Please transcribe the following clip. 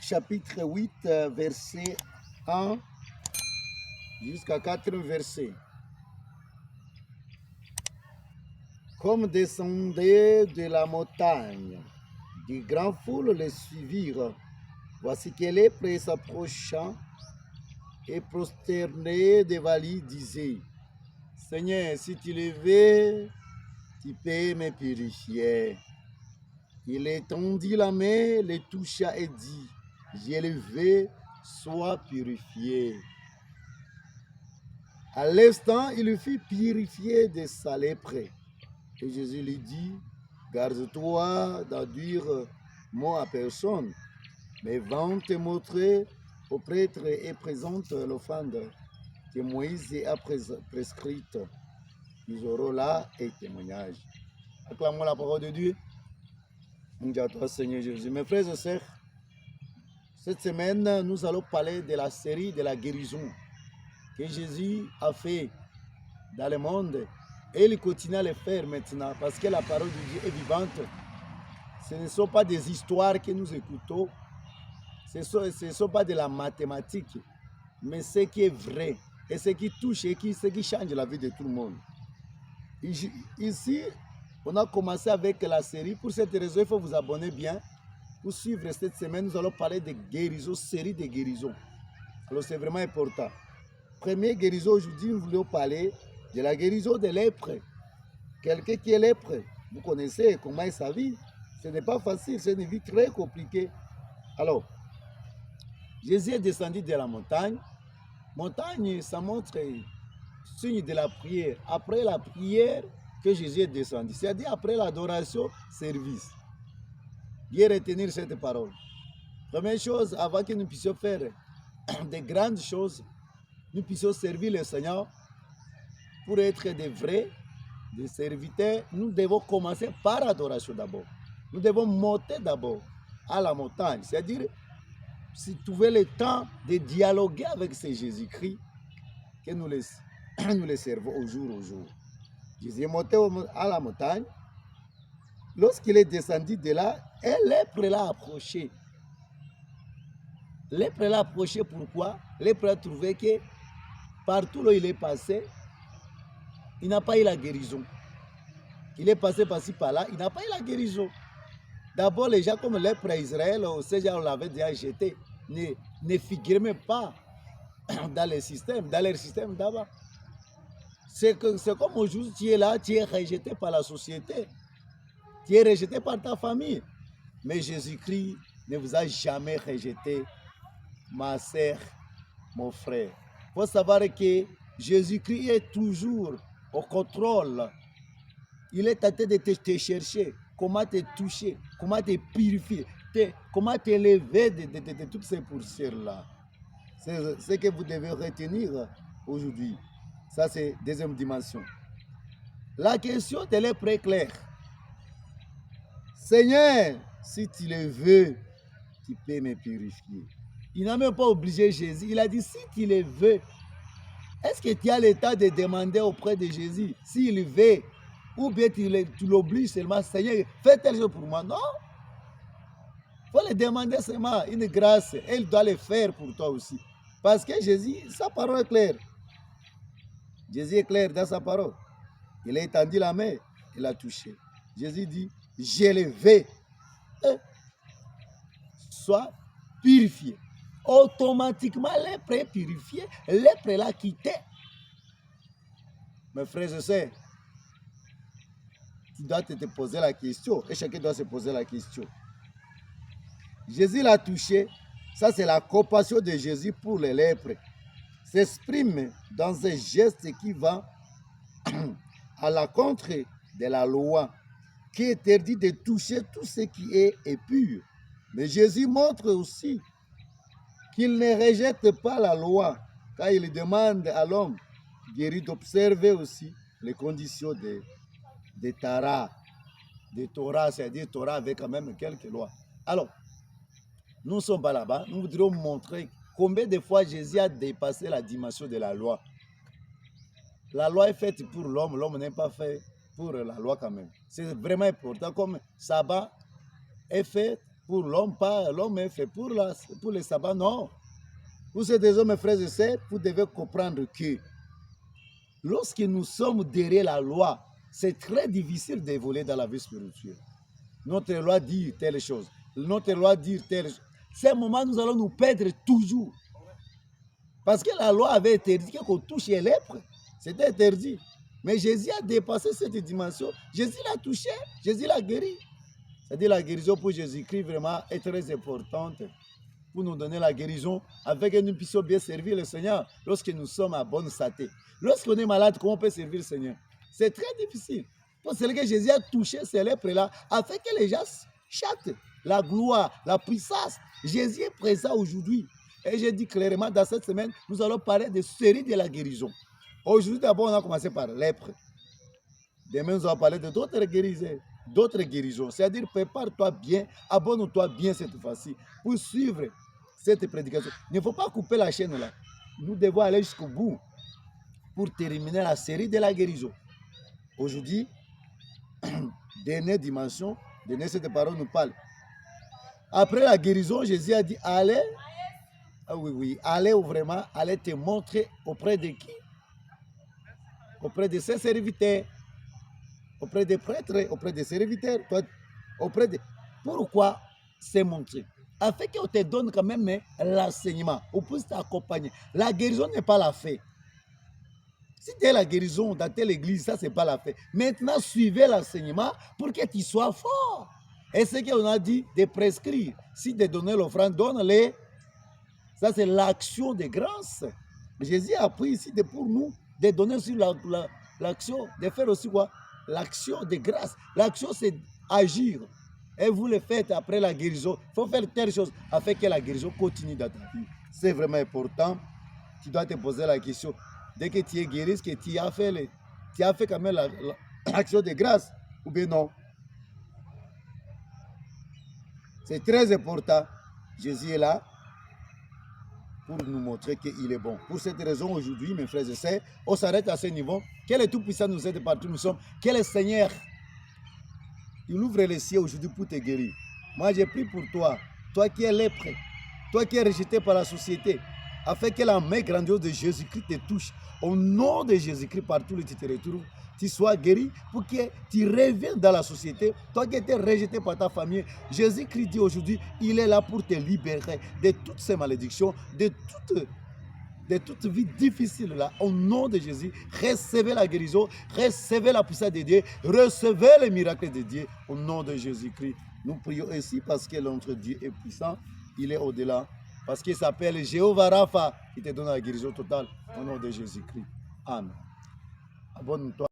chapitre 8, verset 1 jusqu'à 4 versets. Comme descendaient de la montagne, de grandes foules les suivirent. Voici que l'épée s'approchant et prosterné devant lui disait, Seigneur, si tu le veux, tu peux me purifier. Il étendit la main, le toucha et dit, je le veux, sois purifié. À l'instant, il fut purifié de sa lèpre. Et Jésus lui dit, garde-toi d'en dire mot à personne, mais va te montrer au prêtre et présente l'offrande que Moïse a prescrite. Ils auront là un témoignage. Acclamons la parole de Dieu. Mon Dieu à toi, Seigneur Jésus. Mes frères et sœurs, cette semaine, nous allons parler de la série de la guérison que Jésus a fait dans le monde. Et il continue à le faire maintenant parce que la parole de Dieu est vivante. Ce ne sont pas des histoires que nous écoutons. Ce ne sont pas de la mathématique, mais ce qui est vrai et ce qui touche et ce qui change la vie de tout le monde. Ici, on a commencé avec la série. Pour cette raison, il faut vous abonner bien. Pour suivre cette semaine, nous allons parler de guérison, série de guérisons. Alors c'est vraiment important. Première guérison aujourd'hui, nous voulons parler de la guérison de lèpre. Quelqu'un qui est lèpre, vous connaissez comment est sa vie. Ce n'est pas facile, c'est une vie très compliquée. Alors, Jésus est descendu de la montagne. Montagne, ça montre signe de la prière. Après la prière que Jésus est descendu, c'est-à-dire après l'adoration, service. Bien retenir cette parole. Première chose, avant que nous puissions faire de grandes choses, nous puissions servir le Seigneur pour être des vrais, des serviteurs. Nous devons commencer par l'adoration d'abord. Nous devons monter d'abord à la montagne, c'est-à-dire si trouver le temps de dialoguer avec ce Jésus-Christ que nous les servons au jour au jour. Jésus est monté à la montagne. Lorsqu'il est descendu de là, un lèpre l'a approché. Lèpre l'a approché, pourquoi? Lèpre a trouvé que partout où il est passé, il n'a pas eu la guérison. Il est passé par-ci par-là, il n'a pas eu la guérison. D'abord, les gens comme lèpre à Israël, ces gens l'avaient déjà jeté, ne figuraient même pas dans leur système d'abord. C'est comme aujourd'hui, tu es là, tu es rejeté par la société. Tu es rejeté par ta famille. Mais Jésus-Christ ne vous a jamais rejeté, ma sœur, mon frère. Il faut savoir que Jésus-Christ est toujours au contrôle. Il est en train de te chercher, comment te toucher, comment te purifier, comment t'élever de toutes ces poussières-là. C'est ce que vous devez retenir aujourd'hui. Ça, c'est deuxième dimension. La question de l'être très claire. Seigneur, si tu le veux, tu peux me purifier. Il n'a même pas obligé Jésus. Il a dit, si tu le veux, est-ce que tu as le temps de demander auprès de Jésus s'il veut, ou bien tu l'obliges seulement, Seigneur, fais telle chose pour moi. Non. Il faut le demander seulement une grâce. Et il doit le faire pour toi aussi. Parce que Jésus, sa parole est claire. Jésus est clair dans sa parole. Il a étendu la main, il a touché. Jésus dit, je le veux. Sois purifié. Automatiquement, lèpre est purifié, lèpre l'a quitté. Mes frères et sœurs, tu dois te poser la question, et chacun doit se poser la question. Jésus l'a touché, ça c'est la compassion de Jésus pour les lèpres. S'exprime dans un geste qui va à la contre de la loi, qui interdit de toucher tout ce qui est pur. Mais Jésus montre aussi qu'il ne rejette pas la loi, car il demande à l'homme guéri d'observer aussi les conditions de Torah, c'est-à-dire Torah avec quand même quelques lois. Alors, nous ne sommes pas là-bas, nous voudrions montrer combien de fois Jésus a dépassé la dimension de la loi. La loi est faite pour l'homme, l'homme n'est pas fait pour la loi quand même. C'est vraiment important, comme sabbat est fait pour l'homme, pas l'homme est fait pour le sabbat, non. Pour ces raisons, mes frères et sœurs, vous devez comprendre que lorsque nous sommes derrière la loi, c'est très difficile d'évoluer dans la vie spirituelle. Notre loi dit telle chose, notre loi dit telle chose. Ces moments, nous allons nous perdre toujours. Parce que la loi avait interdit qu'on touche les lèpres. C'était interdit. Mais Jésus a dépassé cette dimension. Jésus l'a touché, Jésus l'a guéri. C'est-à-dire la guérison pour Jésus-Christ vraiment est très importante pour nous donner la guérison afin que nous puissions bien servir le Seigneur lorsque nous sommes à bonne santé. Lorsqu'on est malade, comment on peut servir le Seigneur? C'est très difficile. Pour cela que Jésus a touché ces lèpres-là afin que les gens chantent la gloire, la puissance. Jésus est présent aujourd'hui. Et je dis clairement, dans cette semaine, nous allons parler de série de la guérison. Aujourd'hui, d'abord, on a commencé par lèpre. Demain, nous allons parler de d'autres guérisons. C'est-à-dire, prépare-toi bien, abonne-toi bien cette fois-ci pour suivre cette prédication. Il ne faut pas couper la chaîne là. Nous devons aller jusqu'au bout pour terminer la série de la guérison. Aujourd'hui, dernière dimension, dernière cette parole nous parle. Après la guérison, Jésus a dit, allez, allez vraiment, allez te montrer auprès de qui? Auprès de ses serviteurs, auprès des prêtres, auprès des serviteurs, auprès de... Pourquoi se montrer? Afin qu'on te donne quand même l'enseignement, on puisse t'accompagner. La guérison n'est pas la fête. Si tu as la guérison dans telle église, ça, c'est pas la fête. Maintenant, suivez l'enseignement pour que tu sois fort. Et ce qu'on a dit, de prescrire. Si de donner l'offrande, donne-les. Ça, c'est l'action de grâce. Jésus a pris ici pour nous de donner sur l'action, de faire aussi quoi? L'action de grâce. L'action, c'est agir. Et vous le faites après la guérison. Il faut faire telle chose afin que la guérison continue dans ta vie. C'est vraiment important. Tu dois te poser la question. Dès que tu es guéri, est-ce que tu as fait quand même l'action de grâce? Ou bien non? C'est très important. Jésus est là pour nous montrer qu'il est bon. Pour cette raison, aujourd'hui, mes frères et sœurs, on s'arrête à ce niveau. Quel est tout-puissant nous aide partout nous sommes? Quel est Seigneur? Il ouvre les cieux aujourd'hui pour te guérir. Moi, j'ai pris pour toi, toi qui es lèpre, toi qui es rejeté par la société, afin que la main grandiose de Jésus-Christ te touche. Au nom de Jésus-Christ, partout où tu te retrouves, tu sois guéri pour que tu reviennes dans la société. Toi qui étais rejeté par ta famille, Jésus-Christ dit aujourd'hui, il est là pour te libérer de toutes ces malédictions, de toute vie difficile là. Au nom de Jésus, recevez la guérison, recevez la puissance de Dieu, recevez les miracles de Dieu. Au nom de Jésus-Christ, nous prions ainsi parce que notre Dieu est puissant, il est au-delà. Parce qu'il s'appelle Jéhovah Rapha, il te donne la guérison totale au nom de Jésus-Christ. Amen. Abonne-toi.